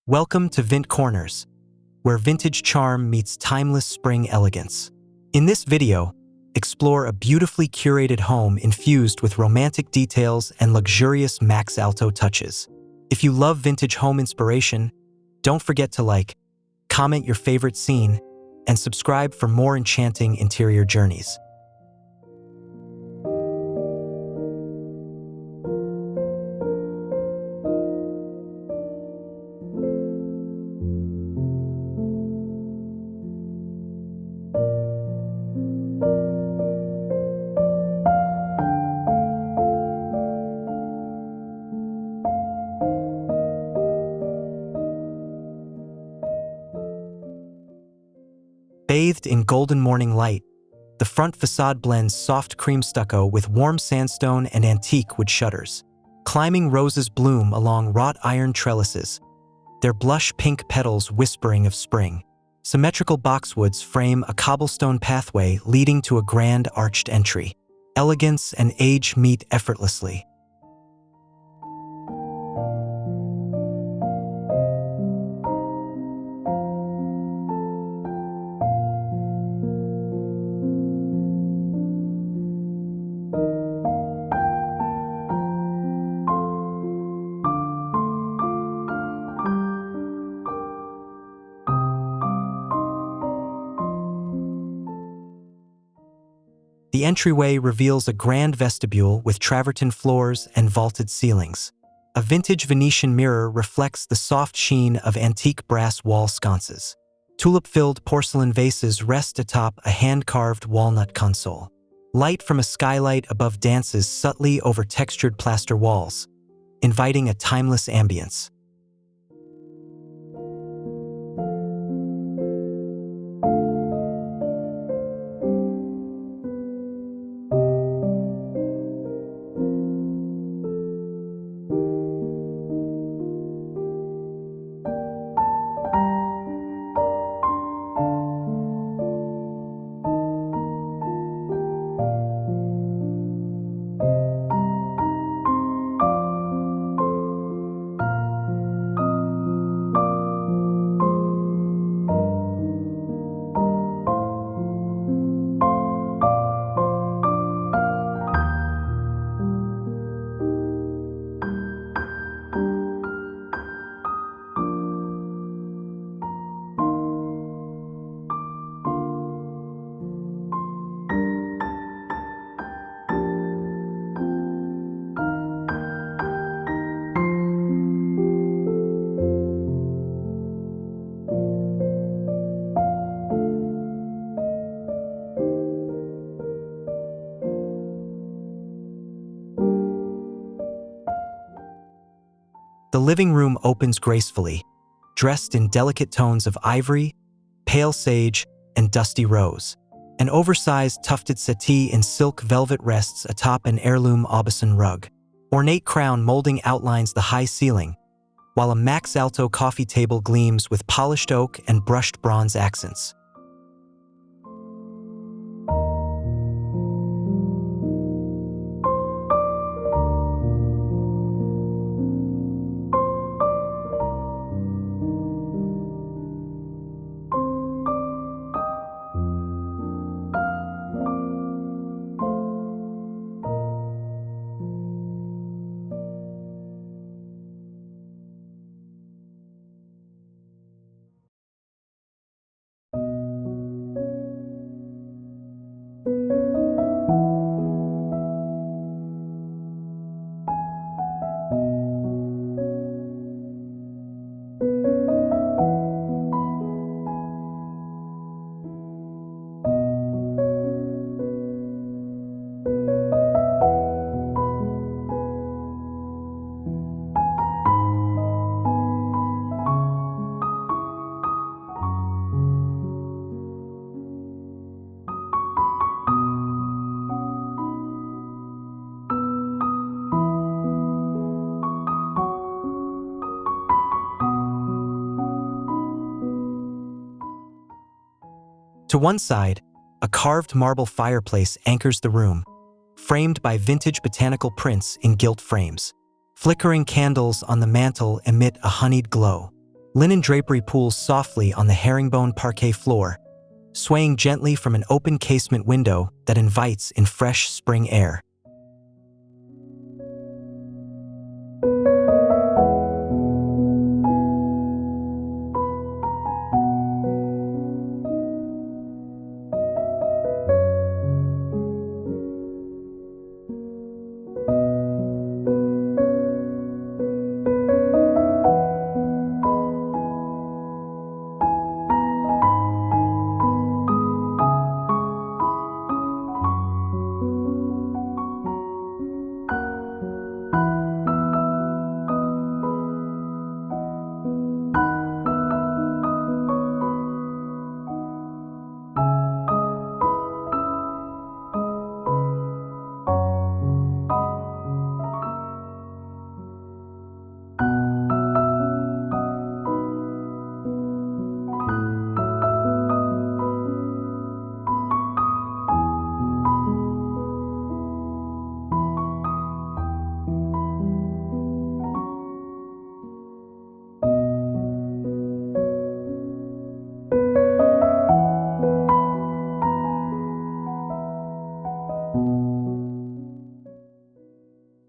Welcome to Vint Corners, where vintage charm meets timeless spring elegance. In this video, explore a beautifully curated home infused with romantic details and luxurious Maxalto touches. If you love vintage home inspiration, don't forget to like, comment your favorite scene, and subscribe for more enchanting interior journeys. Bathed in golden morning light, the front facade blends soft cream stucco with warm sandstone and antique wood shutters. Climbing roses bloom along wrought iron trellises, their blush pink petals whispering of spring. Symmetrical boxwoods frame a cobblestone pathway leading to a grand arched entry. Elegance and age meet effortlessly. The entryway reveals a grand vestibule with travertine floors and vaulted ceilings. A vintage Venetian mirror reflects the soft sheen of antique brass wall sconces. Tulip-filled porcelain vases rest atop a hand-carved walnut console. Light from a skylight above dances subtly over textured plaster walls, inviting a timeless ambience. The living room opens gracefully, dressed in delicate tones of ivory, pale sage, and dusty rose. An oversized tufted settee in silk velvet rests atop an heirloom Aubusson rug. Ornate crown molding outlines the high ceiling, while a Maxalto coffee table gleams with polished oak and brushed bronze accents. To one side, a carved marble fireplace anchors the room, framed by vintage botanical prints in gilt frames. Flickering candles on the mantel emit a honeyed glow. Linen drapery pools softly on the herringbone parquet floor, swaying gently from an open casement window that invites in fresh spring air.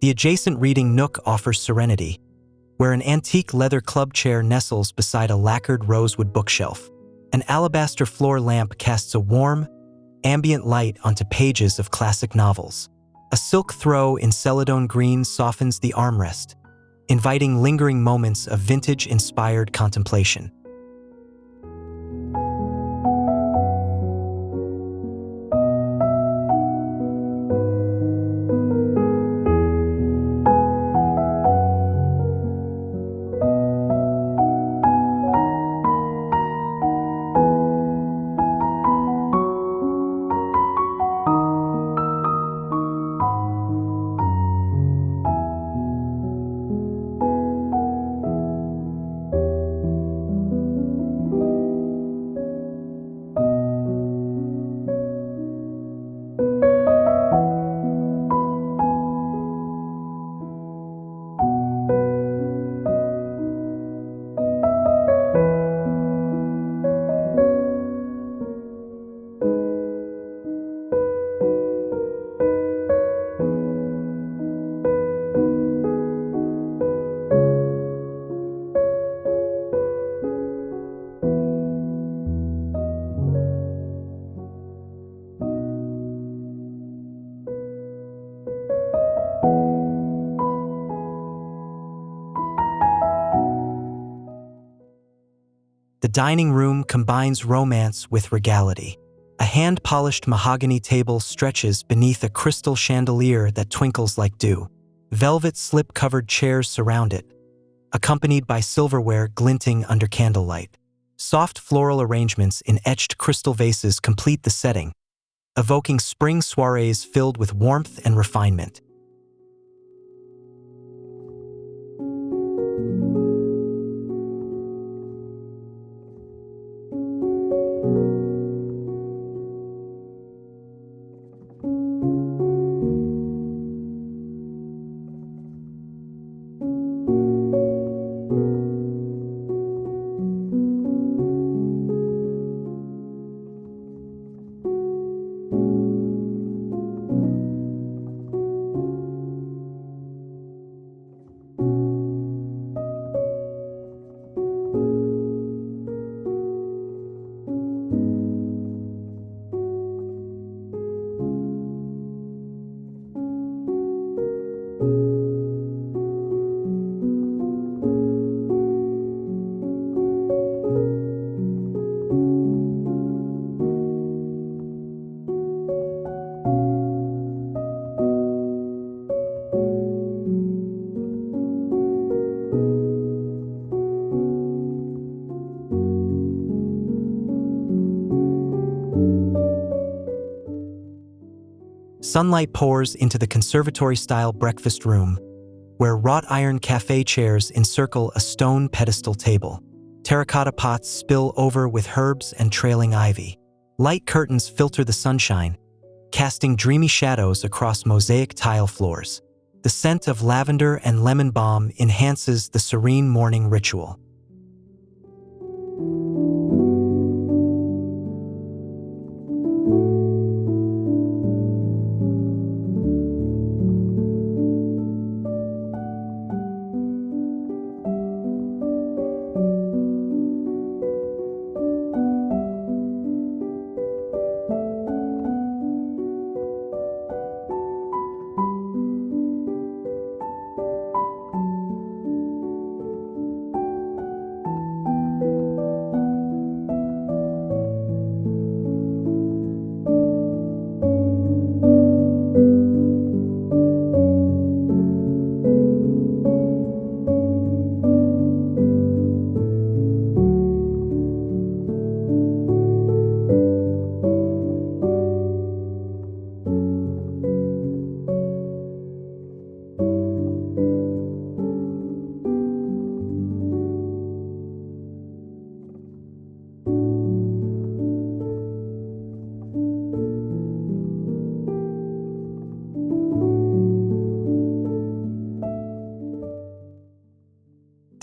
The adjacent reading nook offers serenity, where an antique leather club chair nestles beside a lacquered rosewood bookshelf. An alabaster floor lamp casts a warm, ambient light onto pages of classic novels. A silk throw in celadone green softens the armrest, inviting lingering moments of vintage-inspired contemplation. The dining room combines romance with regality. A hand-polished mahogany table stretches beneath a crystal chandelier that twinkles like dew. Velvet slip-covered chairs surround it, accompanied by silverware glinting under candlelight. Soft floral arrangements in etched crystal vases complete the setting, evoking spring soirees filled with warmth and refinement. Sunlight pours into the conservatory-style breakfast room, where wrought iron cafe chairs encircle a stone pedestal table. Terracotta pots spill over with herbs and trailing ivy. Light curtains filter the sunshine, casting dreamy shadows across mosaic tile floors. The scent of lavender and lemon balm enhances the serene morning ritual.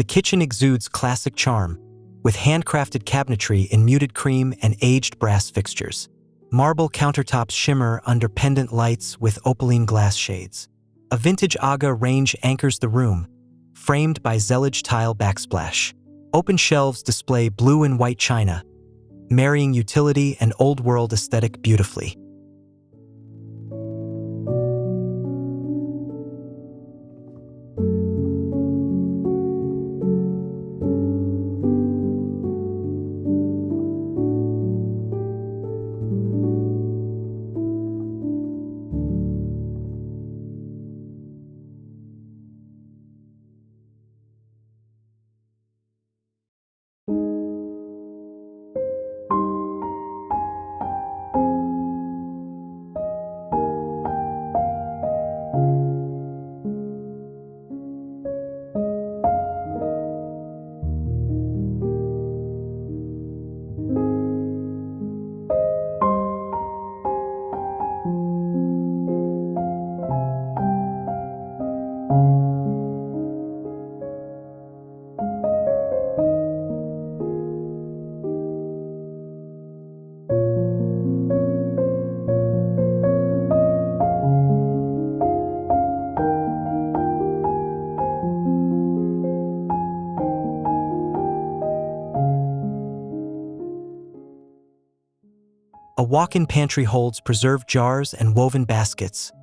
kitchen exudes classic charm, with handcrafted cabinetry in muted cream and aged brass fixtures. Marble countertops shimmer under pendant lights with opaline glass shades. A vintage Aga range anchors the room, framed by Zellage tile backsplash. Open shelves display blue and white china, marrying utility and old-world aesthetic beautifully. A walk-in pantry holds preserved jars and woven baskets,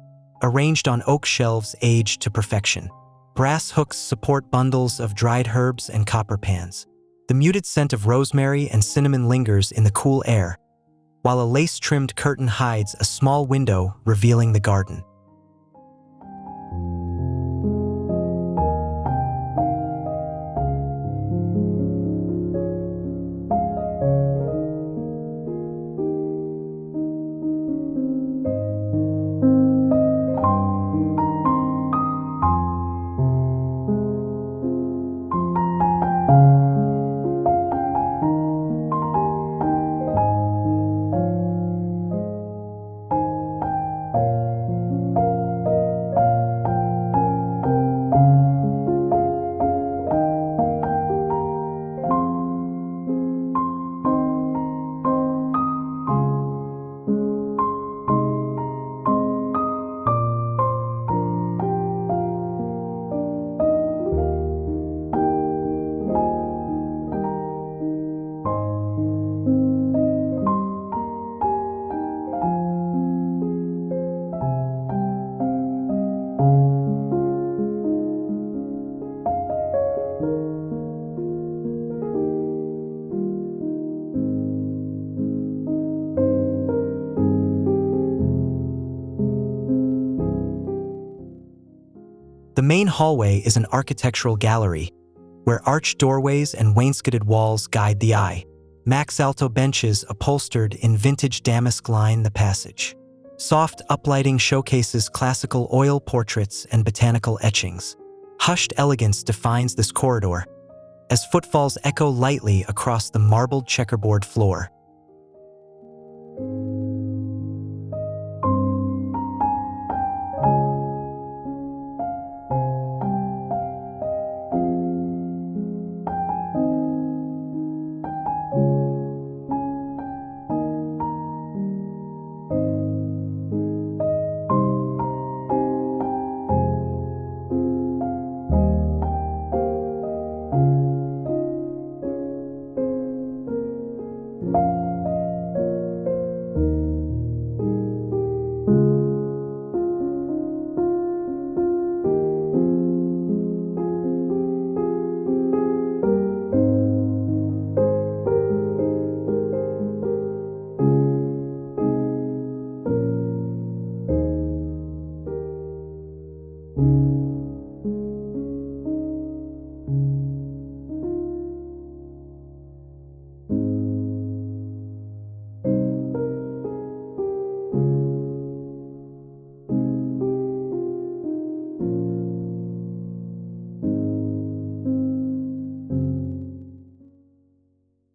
arranged on oak shelves aged to perfection. Brass hooks support bundles of dried herbs and copper pans. The muted scent of rosemary and cinnamon lingers in the cool air, while a lace-trimmed curtain hides a small window revealing the garden. The main hallway is an architectural gallery, where arched doorways and wainscoted walls guide the eye. Maxalto benches upholstered in vintage damask line the passage. Soft uplighting showcases classical oil portraits and botanical etchings. Hushed elegance defines this corridor, as footfalls echo lightly across the marbled checkerboard floor.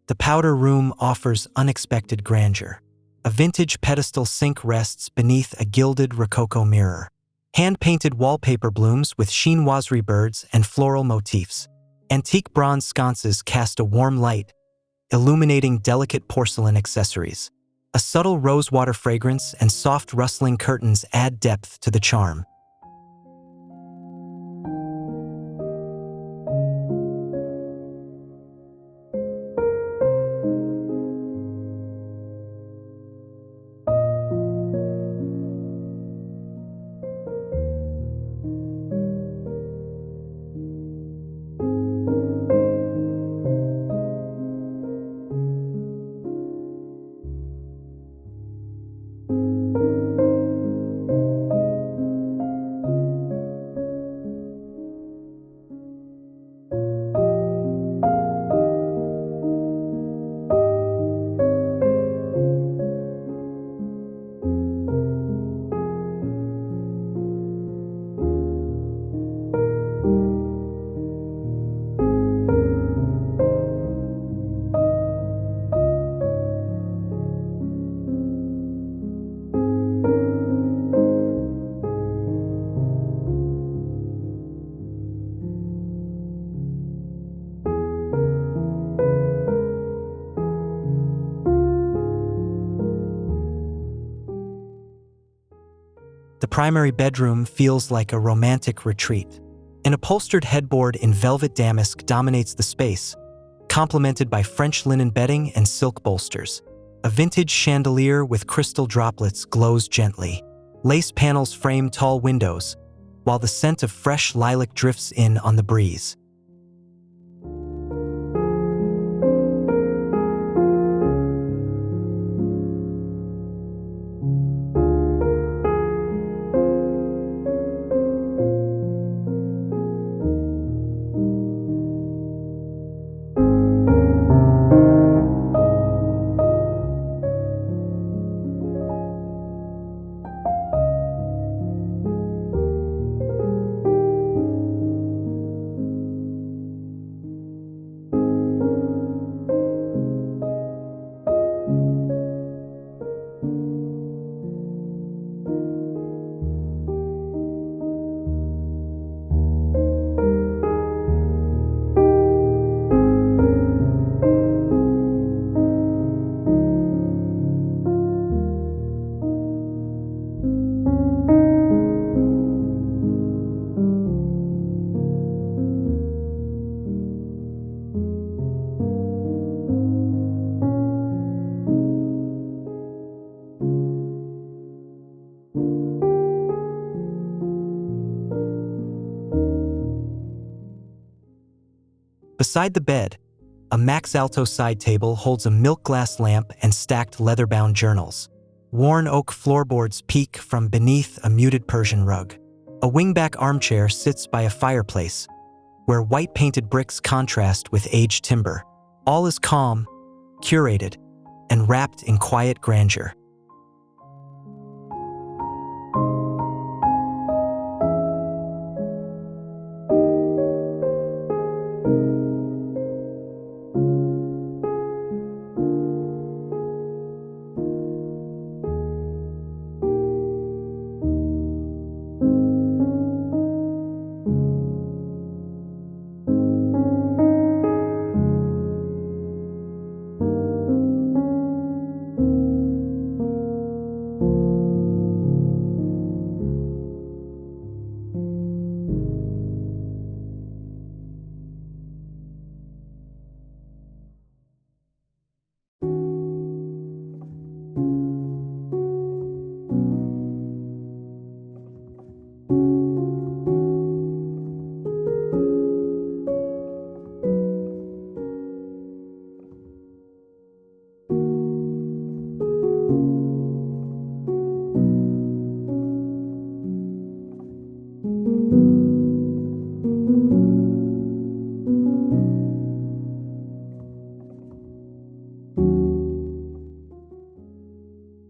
The powder room offers unexpected grandeur. A vintage pedestal sink rests beneath a gilded rococo mirror. Hand-painted wallpaper blooms with chinoiserie birds and floral motifs. Antique bronze sconces cast a warm light, illuminating delicate porcelain accessories. A subtle rosewater fragrance and soft rustling curtains add depth to the charm. The primary bedroom feels like a romantic retreat. An upholstered headboard in velvet damask dominates the space, complemented by French linen bedding and silk bolsters. A vintage chandelier with crystal droplets glows gently. Lace panels frame tall windows, while the scent of fresh lilac drifts in on the breeze. Beside the bed, a Maxalto side table holds a milk glass lamp and stacked leather-bound journals. Worn oak floorboards peek from beneath a muted Persian rug. A wingback armchair sits by a fireplace, where white-painted bricks contrast with aged timber. All is calm, curated, and wrapped in quiet grandeur.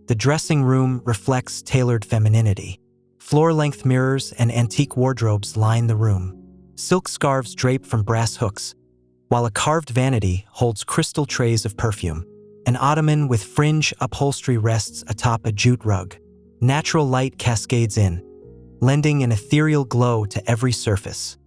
The dressing room reflects tailored femininity. Floor-length mirrors and antique wardrobes line the room. Silk scarves drape from brass hooks, while a carved vanity holds crystal trays of perfume. An ottoman with fringe upholstery rests atop a jute rug. Natural light cascades in, lending an ethereal glow to every surface.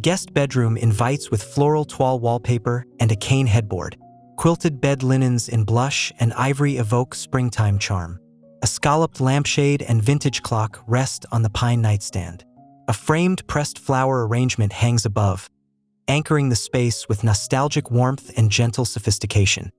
guest bedroom invites with floral toile wallpaper and a cane headboard. Quilted bed linens in blush and ivory evoke springtime charm. A scalloped lampshade and vintage clock rest on the pine nightstand. A framed pressed flower arrangement hangs above, anchoring the space with nostalgic warmth and gentle sophistication.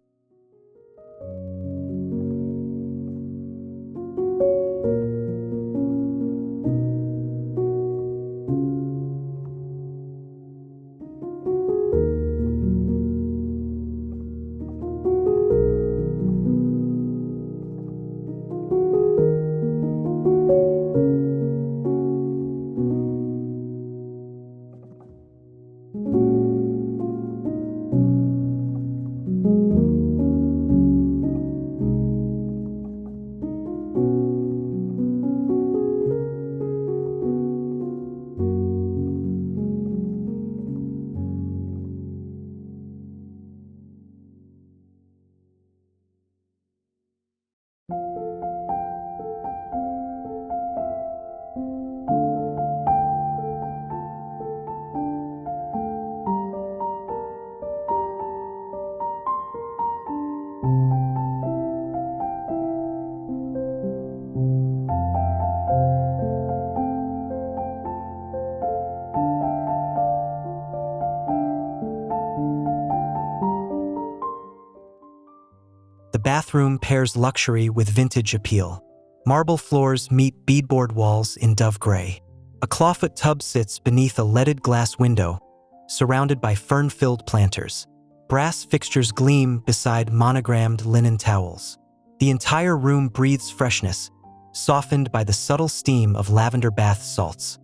The bathroom pairs luxury with vintage appeal. Marble floors meet beadboard walls in dove gray. A clawfoot tub sits beneath a leaded glass window, surrounded by fern-filled planters. Brass fixtures gleam beside monogrammed linen towels. The entire room breathes freshness, softened by the subtle steam of lavender bath salts.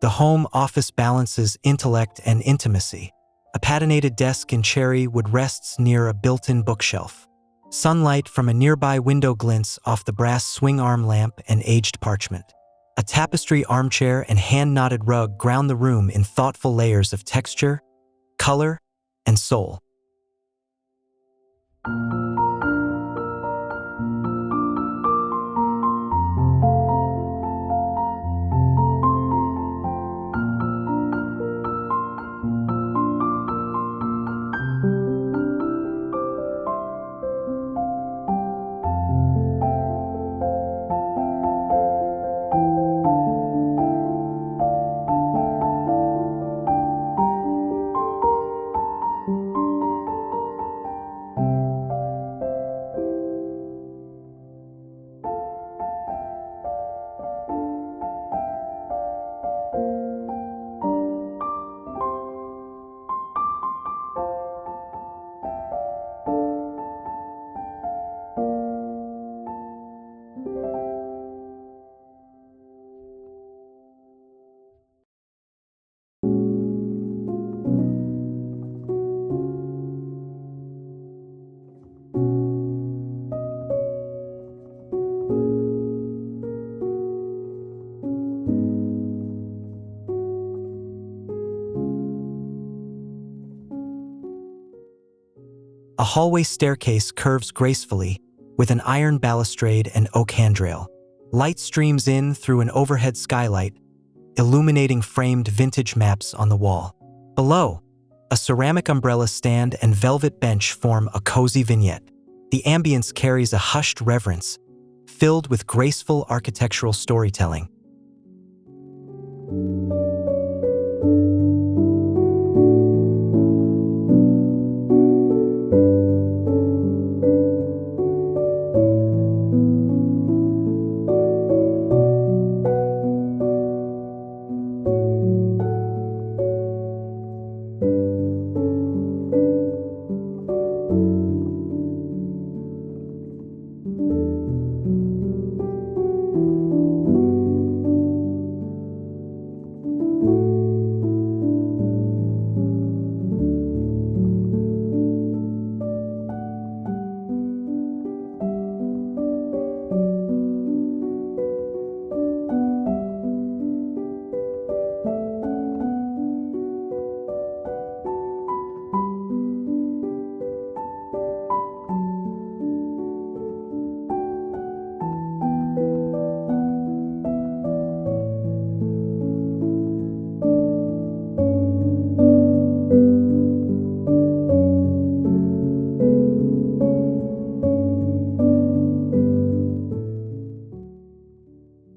The home office balances intellect and intimacy. A patinated desk in cherry wood rests near a built-in bookshelf. Sunlight from a nearby window glints off the brass swing arm lamp and aged parchment. A tapestry armchair and hand-knotted rug ground the room in thoughtful layers of texture, color, and soul. A hallway staircase curves gracefully, with an iron balustrade and oak handrail. Light streams in through an overhead skylight, illuminating framed vintage maps on the wall. Below, A ceramic umbrella stand and velvet bench form a cozy vignette. The ambience carries a hushed reverence, filled with graceful architectural storytelling.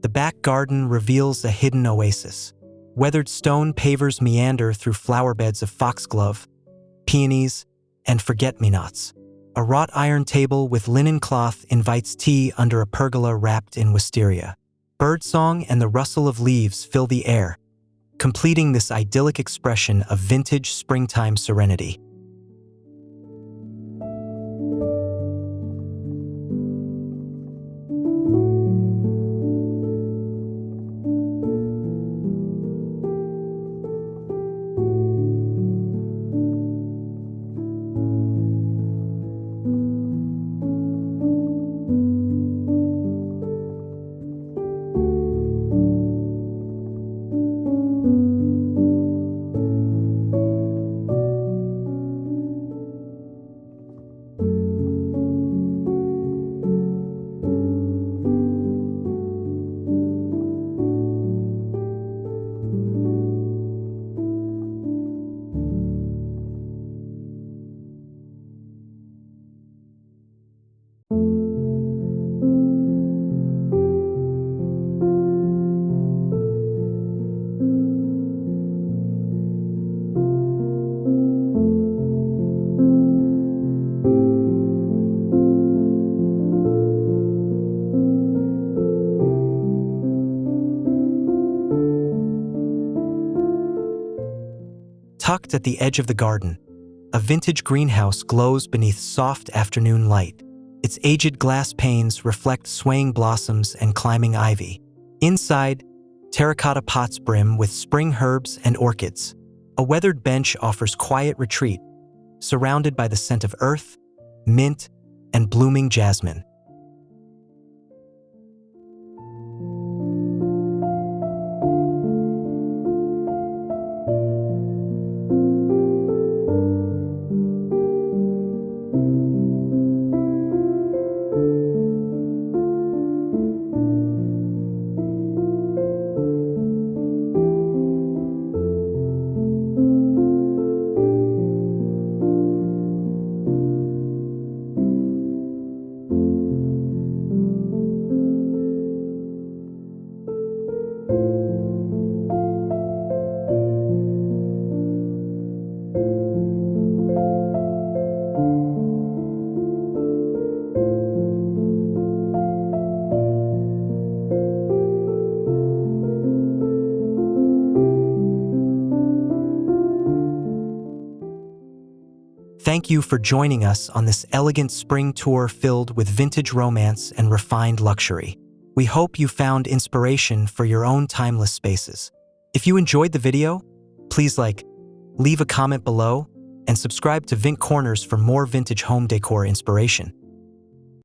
The back garden reveals a hidden oasis. Weathered stone pavers meander through flower beds of foxglove, peonies, and forget-me-nots. A wrought iron table with linen cloth invites tea under a pergola wrapped in wisteria. Birdsong and the rustle of leaves fill the air, completing this idyllic expression of vintage springtime serenity. Tucked at the edge of the garden, a vintage greenhouse glows beneath soft afternoon light. Its aged glass panes reflect swaying blossoms and climbing ivy. Inside, terracotta pots brim with spring herbs and orchids. A weathered bench offers quiet retreat, surrounded by the scent of earth, mint, and blooming jasmine. Thank you for joining us on this elegant spring tour filled with vintage romance and refined luxury. We hope you found inspiration for your own timeless spaces. If you enjoyed the video, please leave a comment below, and subscribe to Vint Corners for more vintage home decor inspiration.